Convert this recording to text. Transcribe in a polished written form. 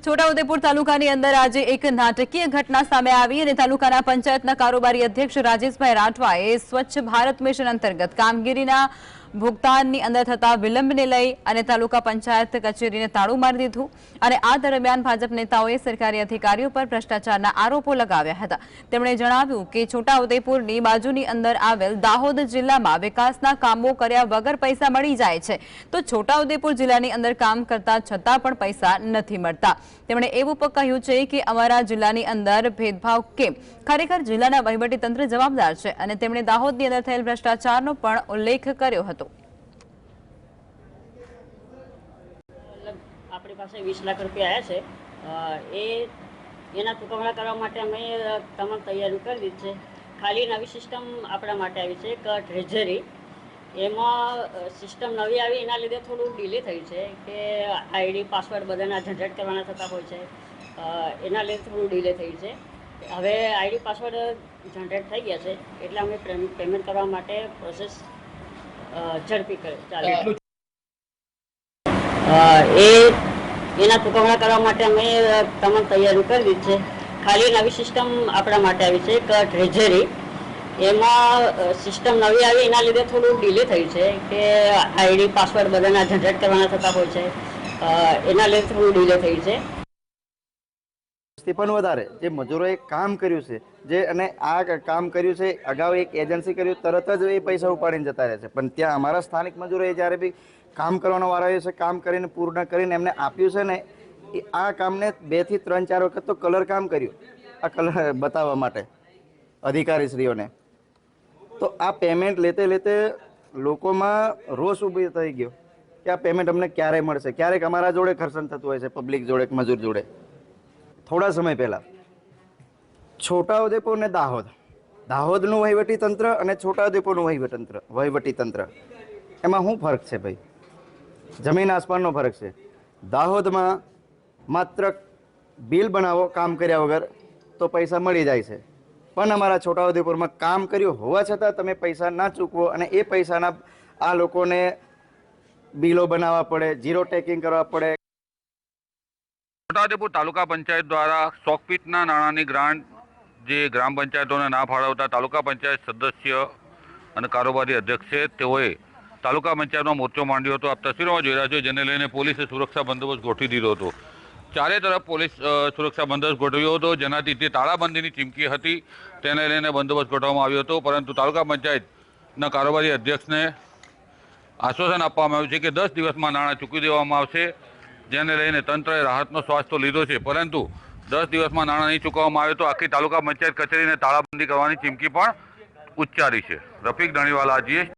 છોટાઉદેપુર તાલુકાની અંદર આજે એક નાટકીય ઘટના સામે આવી અને તાલુકાના પંચાયતના કારોબારી અધ્યક્ષ રાજેશભાઈ રાઠવાએ સ્વચ્છ ભારત મિશન અંતર્ગત કામગીરીના ભુગતાનની અંદર થતા વિલંબને લઈ અને તાલુકા પંચાયત કચેરીને તાળું મારી દીધું અને આ દરમિયાન ભાજપ નેતાઓએ સરકારી અધિકારીઓ પર ભ્રષ્ટાચારના આરોપો લગાવ્યા હતા। તેમણે જણાવ્યું કે છોટાઉદેપુરની બાજુની અંદર આવેલ દાહોદ જિલ્લામાં વિકાસના કામો કર્યા વગર પૈસા મળી જાય છે, તો છોટાઉદેપુર જિલ્લાની અંદર કામ કરતા છતાં પણ પૈસા નથી મળતા। તેમણે એવું પણ કહ્યું છે કે અમારા જિલ્લાની અંદર ભેદભાવ કેમ? ખરેખર જિલ્લાના વહીવટીતંત્ર જવાબદાર છે અને તેમણે દાહોદની અંદર થયેલ ભ્રષ્ટાચારનો પણ ઉલ્લેખ કર્યો હતો। આપણી પાસે 20 લાખ રૂપિયા આવ્યા છે, એના ચૂકવણા કરવા માટે અમે તમામ તૈયારી કરી દીધી છે। ખાલી નવી સિસ્ટમ આપણા માટે આવી છે કે ટ્રેઝરી, એમાં સિસ્ટમ નવી આવી એના લીધે થોડું ડીલે થયું છે કે આઈડી પાસવર્ડ બધાના જનરેટ કરવાના થતા હોય છે, એના લીધે થોડું ડીલે થયું છે। હવે આઈડી પાસવર્ડ જનરેટ થઈ ગયા છે એટલે અમે પેમેન્ટ કરવા માટે પ્રોસેસ ઝડપી ચાલે। એના ચૂકવણા કરવા માટે અમે તમામ તૈયારી કરી દીધી છે। ખાલી નવી સિસ્ટમ આપણા માટે આવી છે કે ટ્રેઝરી, એમાં સિસ્ટમ નવી આવી એના લીધે થોડું ડીલે થયું છે કે આઈડી પાસવર્ડ બધાના જનરેટ કરવાના થતા હોય છે, એના લીધે થોડું ડીલે થયું છે। પણ વધારે જે મજૂરોએ કામ કર્યું છે, જે અને આ કામ કર્યું છે અગાઉ એક એજન્સી કર્યું, તરત જ એ પૈસા ઉપાડીને જતા રહે છે। પણ ત્યાં અમારા સ્થાનિક મજૂરોએ જ્યારે બી કામ કરવાનો વારો આવ્યો છે, કામ કરીને પૂર્ણ કરીને એમને આપ્યું છે ને, આ કામને 2 થી 3 4 વખત તો કલર કામ કર્યું, આ કલર બતાવવા માટે અધિકારીશ્રીઓને। તો આ પેમેન્ટ લેતે લેતે લોકોમાં રોષ ઊભી થઈ ગયો કે આ પેમેન્ટ અમને ક્યારે મળશે। ક્યારેક અમારા જોડે ઘર્ષણ થતું હોય છે, પબ્લિક જોડે, મજૂર જોડે। થોડા સમય પહેલા છોટાઉદેપુર ને દાહોદનું વહીવટી તંત્ર અને છોટાઉદેપુરનું વહીવટી તંત્ર એમાં શું ફરક છે ભાઈ? જમીન આસમાનનો ફરક છે। દાહોદમાં માત્ર બિલ બનાવો કામ કર્યા વગર તો પૈસા મળી જાય છે, પણ અમારા છોટાઉદેપુરમાં કામ કર્યું હોવા છતાં તમે પૈસા ના ચૂકવો અને એ પૈસાના આ લોકોને બિલો બનાવવા પડે, ઝીરો ટેકિંગ કરવા પડે। છોટાઉદેપુર તાલુકા પંચાયત દ્વારા શોકપીટના નાણાંની ગ્રાન્ટ જે ગ્રામ પંચાયતોને ના ફાળવતા તાલુકા પંચાયત સદસ્ય અને કારોબારી અધ્યક્ષ છે તેઓએ તાલુકા પંચાયતમાં મોરચો માંડ્યો હતો। આપ તસવીરોમાં જોઈ રહ્યા છો, જેને લઈને પોલીસે સુરક્ષા બંદોબસ્ત ગોઠવી દીધો હતો। ચારે તરફ પોલીસ સુરક્ષા બંદોબસ્ત ગોઠવ્યો હતો, જેનાથી તે તાળાબંધીની ચીમકી હતી તેને લઈને બંદોબસ્ત ગોઠવવામાં આવ્યો હતો। પરંતુ તાલુકા પંચાયતના કારોબારી અધ્યક્ષને આશ્વાસન આપવામાં આવ્યું છે કે 10 દિવસમાં નાણાં ચૂકવી દેવામાં આવશે, જેને લઈને તંત્રએ રાહતનો શ્વાસ તો લીધો છે, પરંતુ 10 દિવસમાં નાણાં નહીં ચૂકવવામાં આવે તો આખી તાલુકા પંચાયત કચેરીને તાળાબંધી કરવાની ચીમકી પણ ઉચ્ચારી છે। રફીક ધણીવાલા, GS